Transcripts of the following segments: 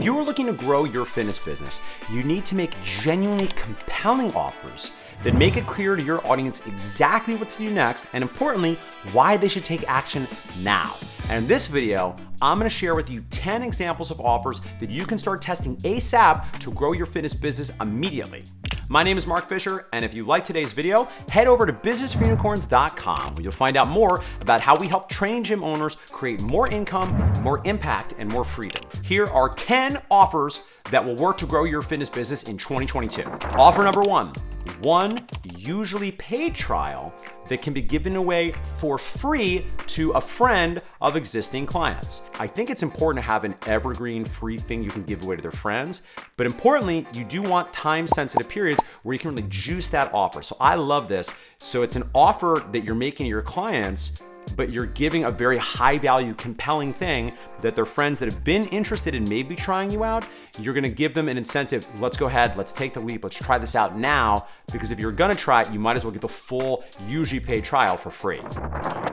If you are looking to grow your fitness business, you need to make genuinely compelling offers that make it clear to your audience exactly what to do next, and importantly, why they should take action now. And in this video, I'm gonna share with you 10 examples of offers that you can start testing ASAP to grow your fitness business immediately. My name is Mark Fisher, and if you like today's video, head over to businessforunicorns.com, where you'll find out more about how we help training gym owners create more income, more impact, and more freedom. Here are 10 offers that will work to grow your fitness business in 2022. Offer number one usually paid trial that can be given away for free to a friend of existing clients. I think it's important to have an evergreen free thing you can give away to their friends, but importantly, you do want time-sensitive periods where you can really juice that offer. So I love this. So it's an offer that you're making to your clients, but you're giving a very high value, compelling thing that their friends that have been interested in maybe trying you out, you're gonna give them an incentive. Let's go ahead, let's take the leap, let's try this out now, because if you're gonna try it, you might as well get the full usually paid trial for free.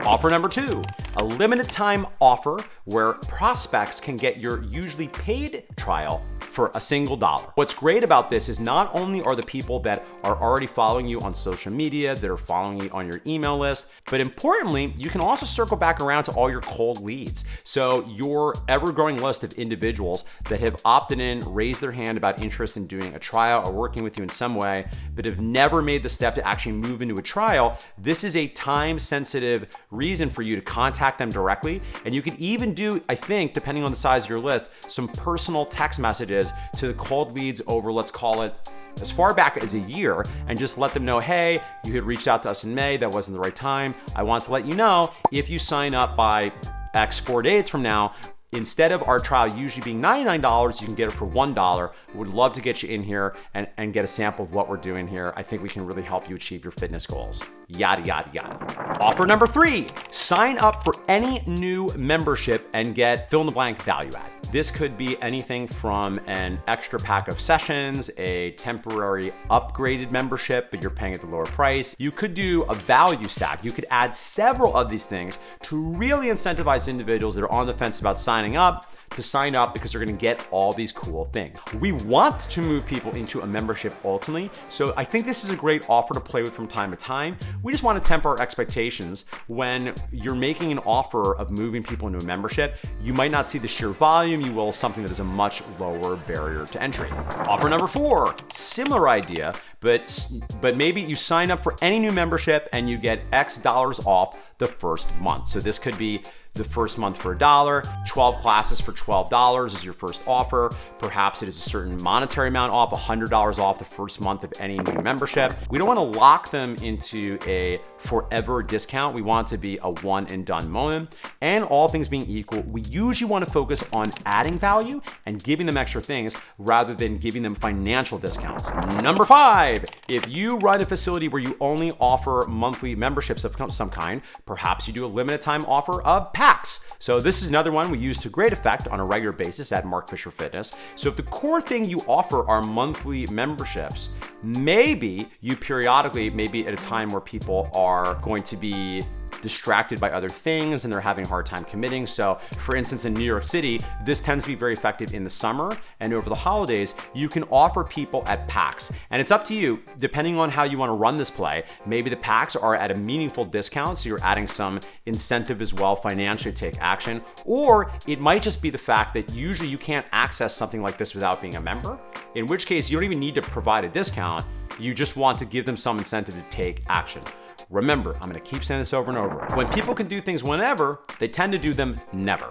Offer number two, a limited time offer where prospects can get your usually paid trial for a single dollar. What's great about this is not only are the people that are already following you on social media, that are following you on your email list, but importantly, you can also circle back around to all your cold leads. So your ever-growing list of individuals that have opted in, raised their hand about interest in doing a trial or working with you in some way, but have never made the step to actually move into a trial, this is a time-sensitive reason for you to contact them directly. And you could even do, I think, depending on the size of your list, some personal text messages to the cold leads over, let's call it, as far back as a year, and just let them know, hey, you had reached out to us in May, that wasn't the right time. I want to let you know, if you sign up by X 4 days from now, instead of our trial usually being $99, you can get it for $1. Would love to get you in here and get a sample of what we're doing here. I think we can really help you achieve your fitness goals. Yada, yada, yada. Offer number three, sign up for any new membership and get fill in the blank value add. This could be anything from an extra pack of sessions, a temporary upgraded membership, but you're paying at the lower price. You could do a value stack. You could add several of these things to really incentivize individuals that are on the fence about signing up to sign up, because they're gonna get all these cool things. We want to move people into a membership ultimately, so I think this is a great offer to play with from time to time. We just wanna temper our expectations. When you're making an offer of moving people into a membership, you might not see the sheer volume, you will something that is a much lower barrier to entry. Offer number four, similar idea, but maybe you sign up for any new membership and you get X dollars off the first month. So this could be the first month for $1, 12 classes for $12 is your first offer. Perhaps it is a certain monetary amount off, $100 off the first month of any new membership. We don't want to lock them into a forever discount. We want it to be a one and done moment. And all things being equal, we usually want to focus on adding value and giving them extra things rather than giving them financial discounts. Number five, if you run a facility where you only offer monthly memberships of some kind, perhaps you do a limited time offer of packs. So this is another one we use to great effect on a regular basis at Mark Fisher Fitness. So if the core thing you offer are monthly memberships, maybe you periodically, maybe at a time where people are going to be distracted by other things and they're having a hard time committing. So for instance, in New York City, this tends to be very effective in the summer, and over the holidays, you can offer people at packs. And it's up to you, depending on how you want to run this play. Maybe the packs are at a meaningful discount, so you're adding some incentive as well financially to take action. Or it might just be the fact that usually you can't access something like this without being a member, in which case you don't even need to provide a discount. You just want to give them some incentive to take action. Remember, I'm gonna keep saying this over and over. When people can do things whenever, they tend to do them never.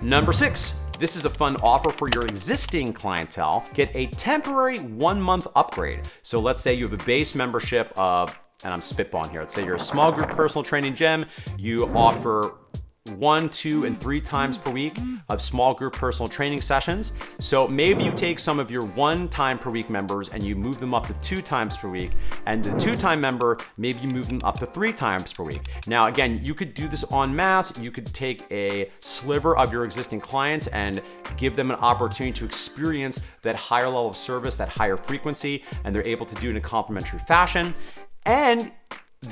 Number six, this is a fun offer for your existing clientele. Get a temporary 1 month upgrade. So let's say you have a base membership of, and I'm spitballing here, let's say you're a small group personal training gym, you offer 1, 2, and 3 times per week of small group personal training sessions. So maybe you take some of your 1 time per week members and you move them up to 2 times per week, and the 2-time member, maybe you move them up to 3 times per week. Now, again, you could do this en masse. You could take a sliver of your existing clients and give them an opportunity to experience that higher level of service, that higher frequency, and they're able to do it in a complimentary fashion. And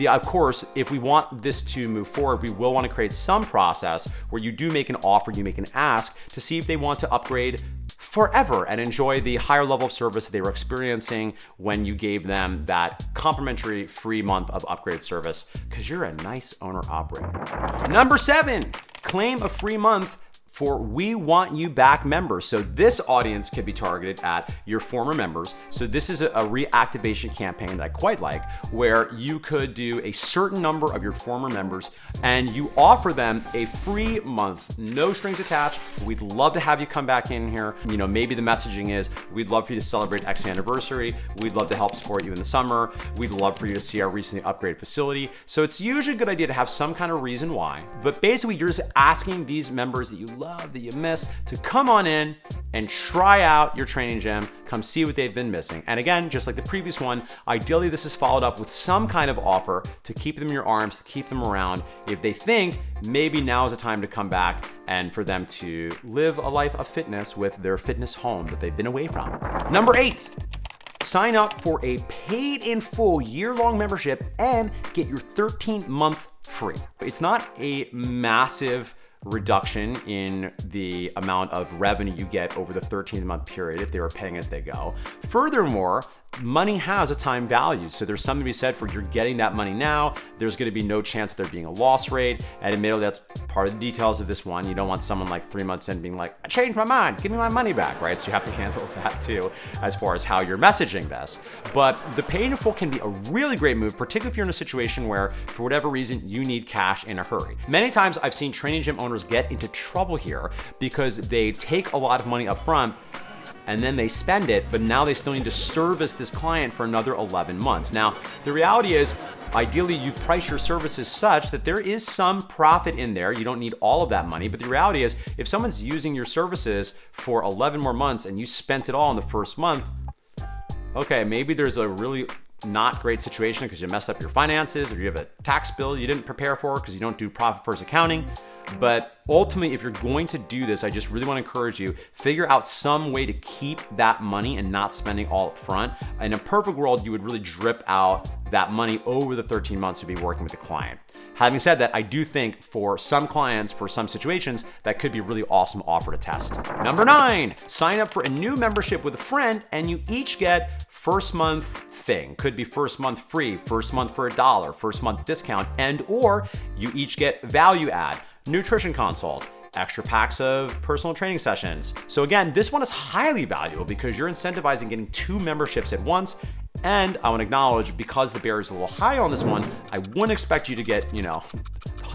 of course, if we want this to move forward, we will want to create some process where you do make an offer, you make an ask to see if they want to upgrade forever and enjoy the higher level of service that they were experiencing when you gave them that complimentary free month of upgraded service, because you're a nice owner operator. Number 7, claim a free month for We Want You Back members. So this audience can be targeted at your former members. So this is a reactivation campaign that I quite like, where you could do a certain number of your former members and you offer them a free month, no strings attached. We'd love to have you come back in here. You know, maybe the messaging is, we'd love for you to celebrate X anniversary. We'd love to help support you in the summer. We'd love for you to see our recently upgraded facility. So it's usually a good idea to have some kind of reason why, but basically you're just asking these members that you love, that you miss, to come on in and try out your training gym, come see what they've been missing. And again, just like the previous one, ideally this is followed up with some kind of offer to keep them in your arms, to keep them around if they think maybe now is the time to come back and for them to live a life of fitness with their fitness home that they've been away from. Number 8, sign up for a paid in full year-long membership and get your 13th month free. It's not a massive reduction in the amount of revenue you get over the 13th month period if they were paying as they go. Furthermore, money has a time value. So there's something to be said for, you're getting that money now. There's going to be no chance of there being a loss rate. And admittedly, that's part of the details of this one. You don't want someone like 3 months in being like, I changed my mind, give me my money back, right? So you have to handle that too, as far as how you're messaging this. But the pay in full can be a really great move, particularly if you're in a situation where, for whatever reason, you need cash in a hurry. Many times I've seen training gym owners get into trouble here because they take a lot of money up front and then they spend it, but now they still need to service this client for another 11 months. Now, the reality is, ideally you price your services such that there is some profit in there. You don't need all of that money, but the reality is, if someone's using your services for 11 more months and you spent it all in the first month, okay, maybe there's a really not great situation because you messed up your finances, or you have a tax bill you didn't prepare for because you don't do profit first accounting. But ultimately, if you're going to do this, I just really want to encourage you, figure out some way to keep that money and not spending all up front. In a perfect world, you would really drip out that money over the 13 months to be working with the client. Having said that, I do think for some clients, for some situations, that could be a really awesome offer to test. Number 9, sign up for a new membership with a friend and you each get first month thing. Could be first month free, first month for $1, first month discount, and or you each get value add, nutrition consult, extra packs of personal training sessions. So again, this one is highly valuable because you're incentivizing getting 2 memberships at once. And I want to acknowledge, because the barrier is a little high on this one, I wouldn't expect you to get,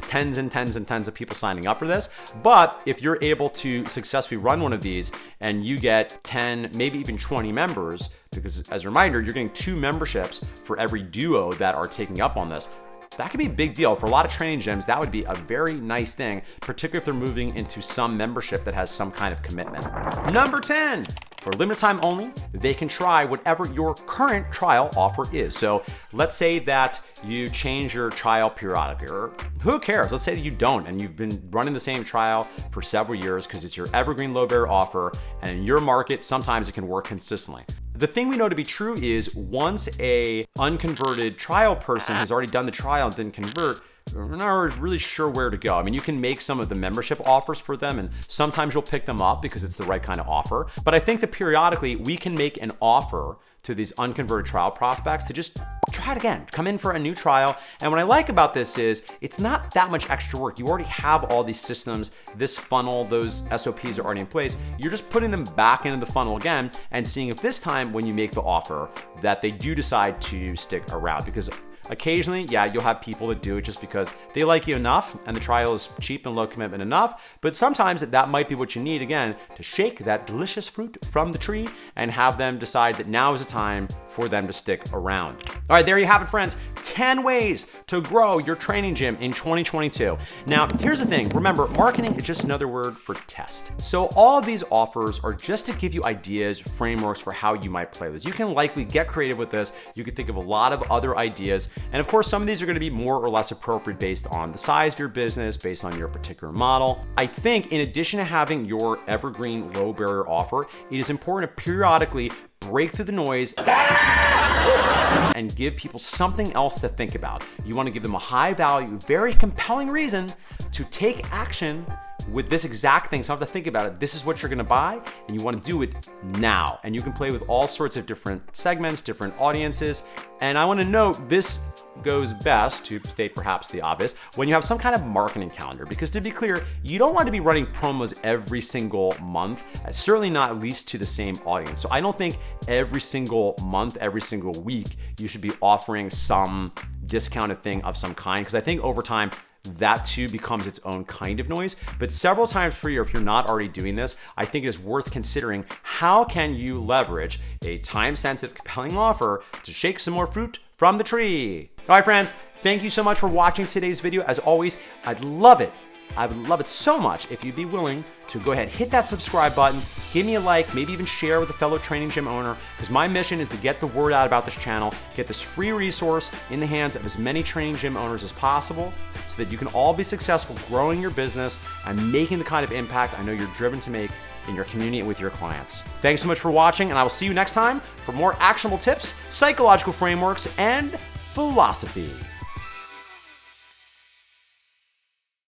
tens and tens and tens of people signing up for this. But if you're able to successfully run one of these and you get 10, maybe even 20 members, because as a reminder, you're getting 2 memberships for every duo that are taking up on this. That could be a big deal. For a lot of training gyms, that would be a very nice thing, particularly if they're moving into some membership that has some kind of commitment. Number 10, for limited time only, they can try whatever your current trial offer is. So let's say that you change your trial periodically, or who cares? Let's say that you don't, and you've been running the same trial for several years because it's your evergreen low barrier offer, and in your market, sometimes it can work consistently. The thing we know to be true is, once a unconverted trial person has already done the trial and didn't convert, we're not really sure where to go. I mean, you can make some of the membership offers for them, and sometimes you'll pick them up because it's the right kind of offer. But I think that periodically we can make an offer to these unconverted trial prospects to just try it again, come in for a new trial. And what I like about this is, it's not that much extra work. You already have all these systems, this funnel, those SOPs are already in place. You're just putting them back into the funnel again and seeing if this time when you make the offer that they do decide to stick around. Because occasionally, yeah, you'll have people that do it just because they like you enough and the trial is cheap and low commitment enough. But sometimes that might be what you need, again, to shake that delicious fruit from the tree and have them decide that now is the time for them to stick around. All right, there you have it, friends. 10 ways to grow your training gym in 2022. Now, here's the thing. Remember, marketing is just another word for test. So all of these offers are just to give you ideas, frameworks for how you might play this. You can likely get creative with this. You can think of a lot of other ideas. And of course, some of these are going to be more or less appropriate based on the size of your business, based on your particular model. I think in addition to having your evergreen low barrier offer, it is important to periodically break through the noise and give people something else to think about. You want to give them a high value, very compelling reason to take action with this exact thing. So I have to think about it. This is what you're gonna buy, and you wanna do it now. And you can play with all sorts of different segments, different audiences. And I wanna note, this goes best, to state perhaps the obvious, when you have some kind of marketing calendar. Because to be clear, you don't want to be running promos every single month, certainly not at least to the same audience. So I don't think every single month, every single week, you should be offering some discounted thing of some kind, because I think over time, that too becomes its own kind of noise. But several times per year, if you're not already doing this, I think it is worth considering how can you leverage a time-sensitive, compelling offer to shake some more fruit from the tree. All right, friends, thank you so much for watching today's video. As always, I would love it so much if you'd be willing to go ahead, hit that subscribe button, give me a like, maybe even share with a fellow training gym owner, because my mission is to get the word out about this channel, get this free resource in the hands of as many training gym owners as possible, so that you can all be successful growing your business and making the kind of impact I know you're driven to make in your community and with your clients. Thanks so much for watching, and I will see you next time for more actionable tips, psychological frameworks, and philosophy.